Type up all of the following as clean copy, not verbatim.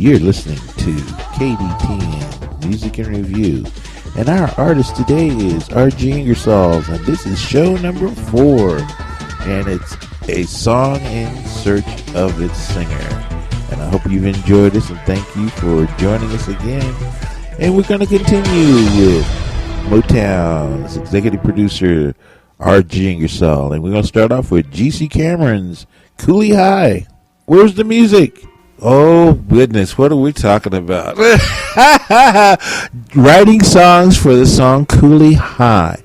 You're listening to KD10 Music and Review. And our artist today is R.G. Ingersoll, and this is show number 4. And it's a song in search of its singer. And I hope you've enjoyed this, and thank you for joining us again. And we're going to continue with Motown's executive producer, R.G. Ingersoll. And we're going to start off with G.C. Cameron's Coolie High. Where's the music? Oh, goodness, what are we talking about? Writing songs for the song Coolie High.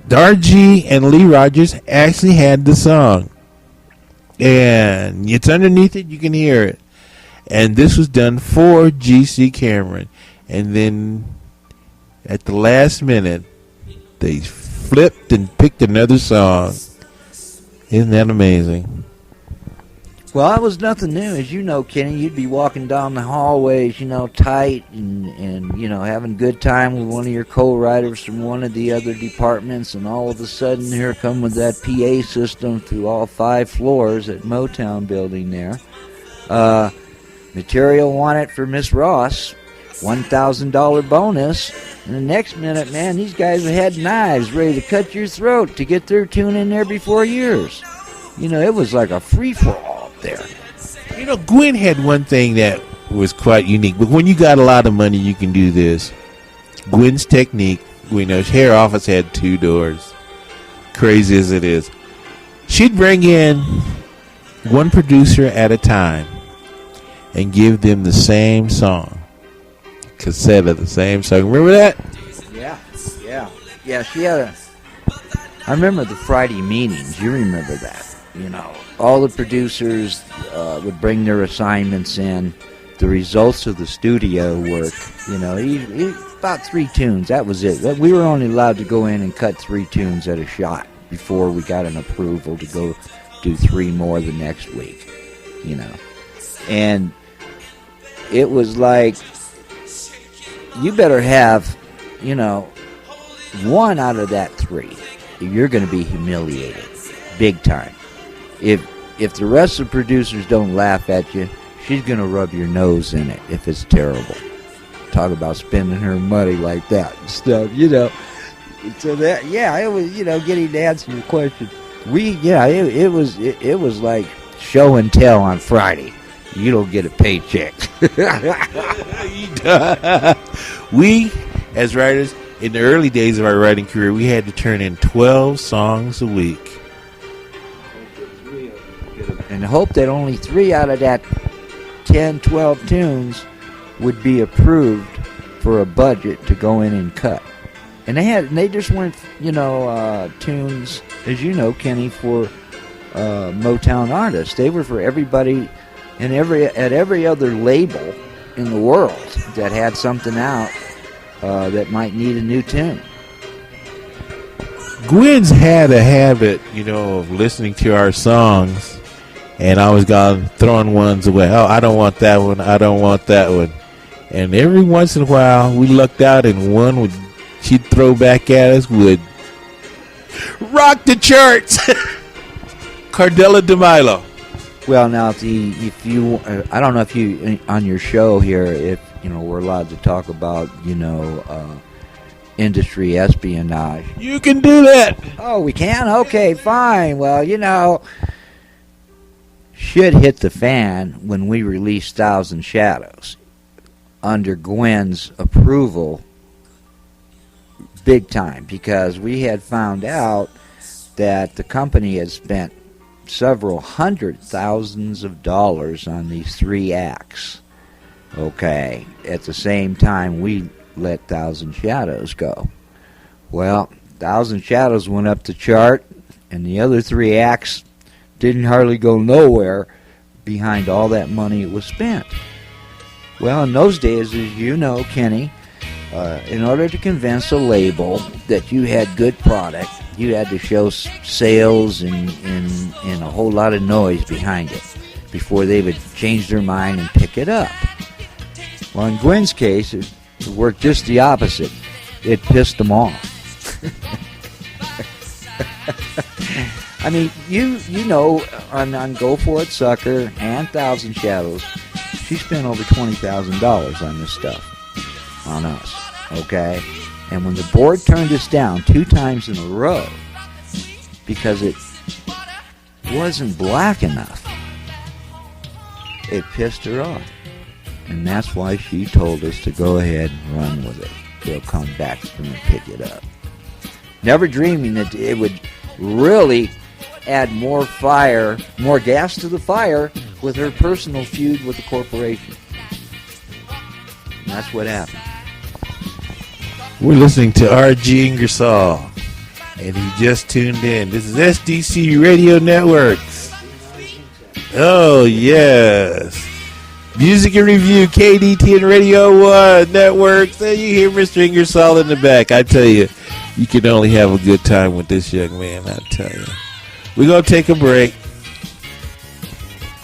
R.G. and Lee Rogers actually had the song. And it's underneath it, you can hear it. And this was done for G.C. Cameron. And then at the last minute, they flipped and picked another song. Isn't that amazing? Well, it was nothing new. As you know, Kenny, you'd be walking down the hallways, tight and having a good time with one of your co-writers from one of the other departments, and all of a sudden here come with that PA system through all 5 floors at Motown building there. Material wanted for Miss Ross, $1,000 bonus, and the next minute, man, these guys had knives ready to cut your throat to get their tune in there before yours. It was like a free-for-all there. Gwen had one thing that was quite unique, but when you got a lot of money, you can do this. Gwen's technique, her office had 2 doors, crazy as it is. She'd bring in one producer at a time and give them the same song, cassette of the same song. Remember that? Yeah, she had I remember the Friday meetings. You remember that. All the producers would bring their assignments in, the results of the studio work, about 3 tunes, that was it. We were only allowed to go in and cut 3 tunes at a shot before we got an approval to go do 3 more the next week, And it was like, you better have, 1 out of that 3. You're going to be humiliated, big time. If the rest of the producers don't laugh at you, she's going to rub your nose in it if it's terrible. Talk about spending her money like that and stuff, So that, it was, getting to answer your question. It was like show and tell on Friday. You don't get a paycheck. We, as writers, in the early days of our writing career, we had to turn in 12 songs a week. And hope that only 3 out of that 10, 12 tunes would be approved for a budget to go in and cut. And they just weren't, tunes, as you know, Kenny, for Motown artists. They were for everybody and at every other label in the world that had something out that might need a new tune. Gwen's had a habit, of listening to our songs. And I was throwing ones away. Oh, I don't want that one. I don't want that one. And every once in a while, we lucked out, and she'd throw back at us would rock the charts. Cardella DeMilo. Well, now, if you, I don't know if you on your show here, if we're allowed to talk about industry espionage. You can do that. Oh, we can. Okay, fine. Well, shit hit the fan when we released Thousand Shadows under Gwen's approval, big time, because we had found out that the company had spent several $100,000s on these 3 acts. Okay, at the same time we let Thousand Shadows go. Well, Thousand Shadows went up the chart, and the other 3 acts didn't hardly go nowhere behind all that money it was spent. Well, in those days, as you know, Kenny, in order to convince a label that you had good product, you had to show sales and a whole lot of noise behind it before they would change their mind and pick it up. Well, in Gwen's case, it worked just the opposite. It pissed them off. On Go For It Sucker and Thousand Shadows, She spent over $20,000 on this stuff, on us, okay? And when the board turned us down 2 times in a row because it wasn't black enough, it pissed her off. And that's why she told us to go ahead and run with it. We'll come back and pick it up. Never dreaming that it would really add more fire, more gas to the fire with her personal feud with the corporation. And that's what happened. We're listening to R.G. Ingersoll, and he just tuned in. This is SDC Radio Networks. Oh, yes. Music and Review, KDT and Radio 1 Networks. There you hear Mr. Ingersoll in the back. I tell you, you can only have a good time with this young man, I tell you. We're going to take a break.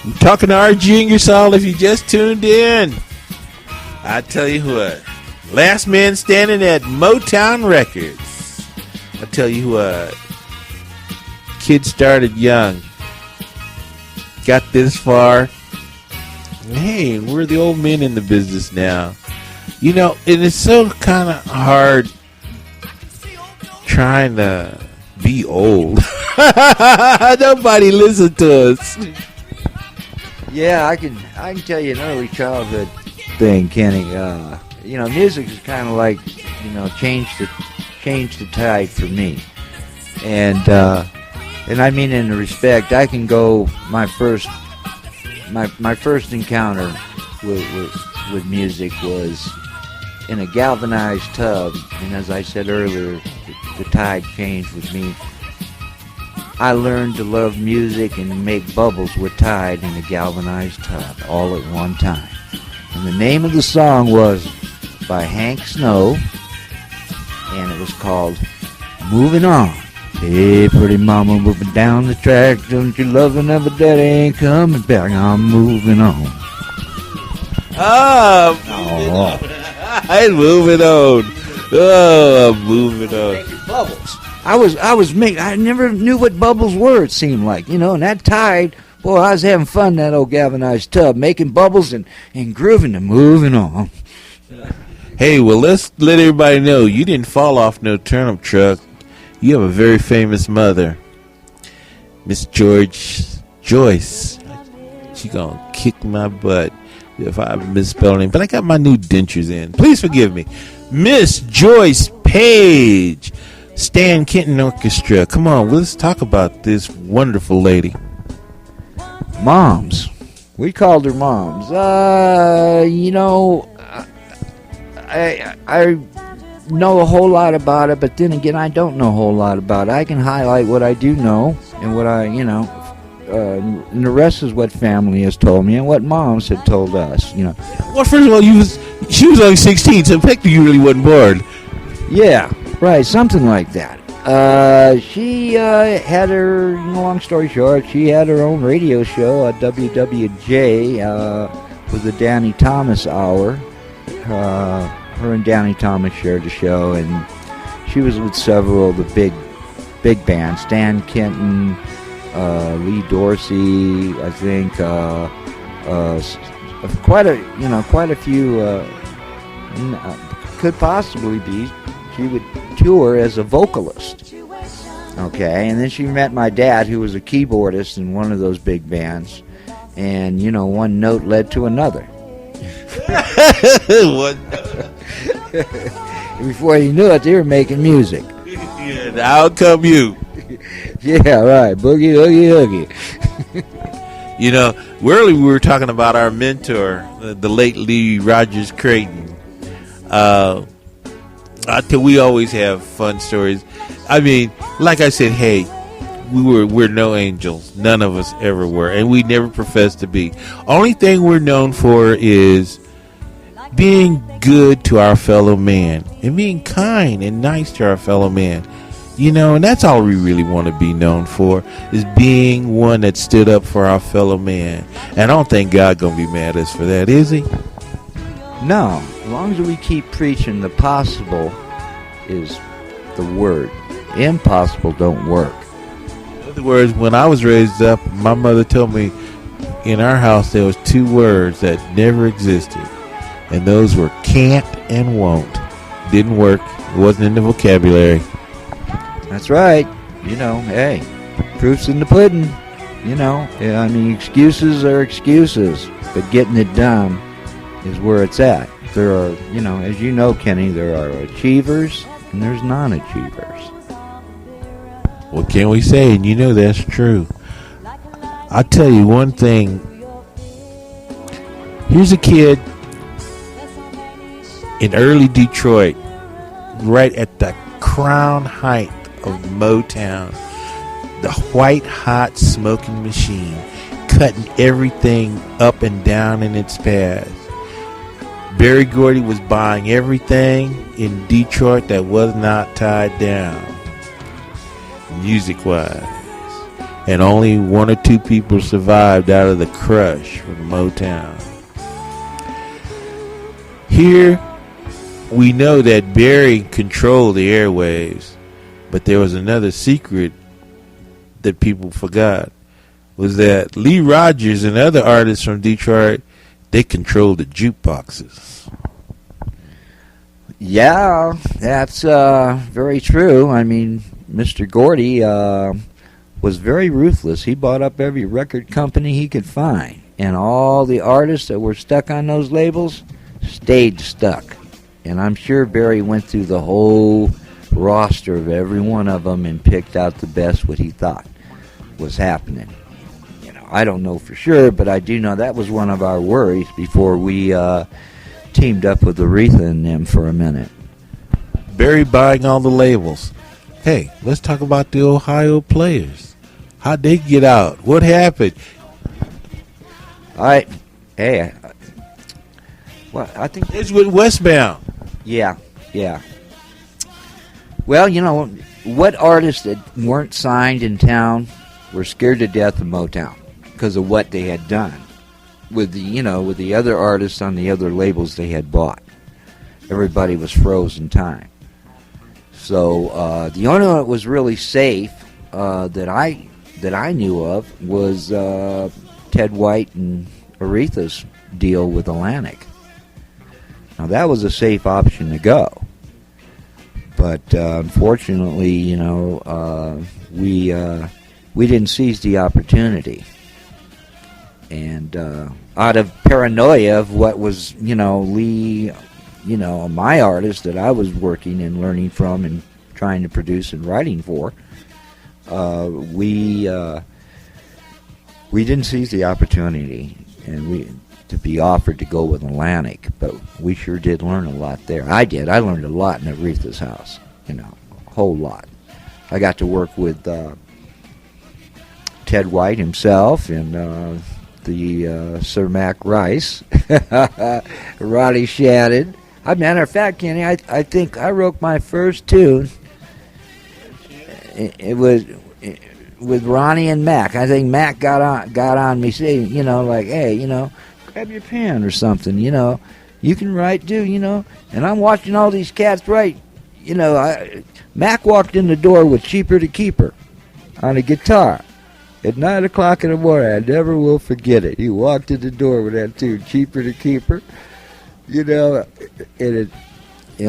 I'm talking to R.G. Ingersoll if you just tuned in. I tell you what, last man standing at Motown Records. I tell you what, kid started young, got this far. Hey, we're the old men in the business now. You know, and it's so kind of hard trying to be old. Nobody listens to us. Yeah, I can tell you an early childhood thing, Kenny. You know, music is kind of like, you know, change the tide for me. And I mean in the respect, I can go my first encounter with music was in a galvanized tub, and as I said earlier, the tide changed with me. I learned to love music and make bubbles with tide in a galvanized tub all at one time. And the name of the song was by Hank Snow, and it was called Moving On. Hey, pretty mama, moving down the track. Don't you love another daddy ain't coming back. I'm moving on. Oh, I'm moving on. Oh, I'm moving on. Making bubbles. I never knew what bubbles were, it seemed like. You know, and that tide, boy, I was having fun in that old galvanized tub, making bubbles and grooving and moving on. Hey, well, let's let everybody know you didn't fall off no turnip truck. You have a very famous mother, Miss Joyce. She gonna kick my butt if I misspell him, but I got my new dentures in. Please forgive me. Miss Joyce Page, Stan Kenton Orchestra. Come on, let's talk about this wonderful lady. Moms. We called her moms. You know, I know a whole lot about it, but then again, I don't know a whole lot about it. I can highlight what I do know and what I, you know, and the rest is what family has told me and what moms had told us, you know. Well, first of all, she was only 16, so technically you really wasn't born. Yeah, right, something like that. She had her, you know, long story short, she had her own radio show at WWJ with the Danny Thomas Hour. Her and Danny Thomas shared the show, and she was with several of the big bands, Stan Kenton, Lee Dorsey, I think, quite a few could possibly be. She would tour as a vocalist. Okay, and then she met my dad, who was a keyboardist in one of those big bands, and you know, one note led to another. What? Before you knew it, they were making music. Yeah, how come you? Yeah, right. Boogie, oogie, oogie. You know, earlier we were talking about our mentor, the late Lee Rogers Creighton. We always have fun stories. I mean, like I said, hey, we're no angels. None of us ever were, and we never professed to be. Only thing we're known for is being good to our fellow man and being kind and nice to our fellow man. You know, and that's all we really want to be known for, is being one that stood up for our fellow man. And I don't think God gonna be mad at us for that, is he? No, as long as we keep preaching, the possible is the word. The impossible don't work. In other words, when I was raised up, my mother told me, in our house there was two words that never existed, and those were can't and won't. Didn't work. It wasn't in the vocabulary. That's right. Hey, proof's in the pudding. I mean, excuses are excuses, but getting it done is where it's at. There are, as you know, Kenny, there are achievers and there's non-achievers. What can we say? And that's true. I'll tell you one thing. Here's a kid in early Detroit, right at the crown height of Motown, the white hot smoking machine, cutting everything up and down in its path. Berry Gordy was buying everything in Detroit that was not tied down, music-wise. And only one or two people survived out of the crush from Motown. Here, we know that Berry controlled the airwaves, but there was another secret that people forgot, was that Lee Rogers and other artists from Detroit, they controlled the jukeboxes. Yeah, that's very true. I mean, Mr. Gordy was very ruthless. He bought up every record company he could find, and all the artists that were stuck on those labels stayed stuck. And I'm sure Barry went through the whole roster of every one of them and picked out the best what he thought was happening. I don't know for sure, but I do know that was one of our worries before we teamed up with Aretha and them for a minute. Barry buying all the labels. Hey, let's talk about the Ohio Players. How'd they get out? What happened? I think it's with Westbound. Yeah. Well, what artists that weren't signed in town were scared to death of Motown because of what they had done with the other artists on the other labels they had bought. Everybody was frozen time. So the only one that was really safe that I knew of was Ted White and Aretha's deal with Atlantic. Now that was a safe option to go, but unfortunately, we didn't seize the opportunity, and out of paranoia of what was Lee, my artist that I was working and learning from and trying to produce and writing for, we didn't seize the opportunity, and to be offered to go with Atlantic, but we sure did learn a lot there. I did. I learned a lot in Aretha's house, a whole lot. I got to work with Ted White himself and the Sir Mac Rice, Ronnie Shannon. Matter of fact, Kenny, I think I wrote my first tune. It was with Ronnie and Mac. I think Mac got on me saying, hey, grab your pen or something, you can write too, and I'm watching all these cats write, Mac walked in the door with Cheaper to Keep Her on a guitar at 9 o'clock in the morning. I never will forget it. He walked in the door with that tune, Cheaper to Keep Her, and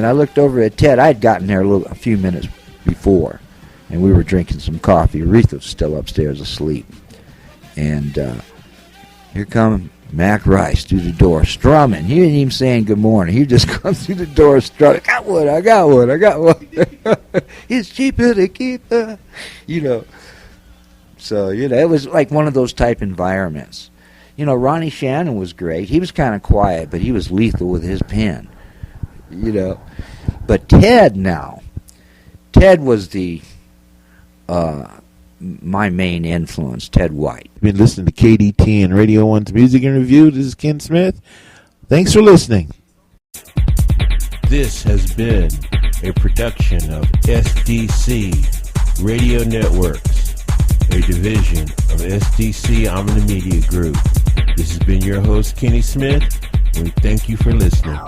I looked over at Ted. I'd gotten there a few minutes before, and we were drinking some coffee. Aretha was still upstairs asleep, and here come Mac Rice through the door, strumming. He didn't even saying good morning. He just comes through the door strumming. I got one. It's cheaper to keep her. So, it was like one of those type environments. Ronnie Shannon was great. He was kind of quiet, but he was lethal with his pen. But Ted was my main influence, Ted White. You've been listening to KDT and Radio 1's Music and Review. This is Ken Smith. Thanks for listening. This has been a production of SDC Radio Networks, a division of SDC Omni Media Group. This has been your host, Kenny Smith, and we thank you for listening.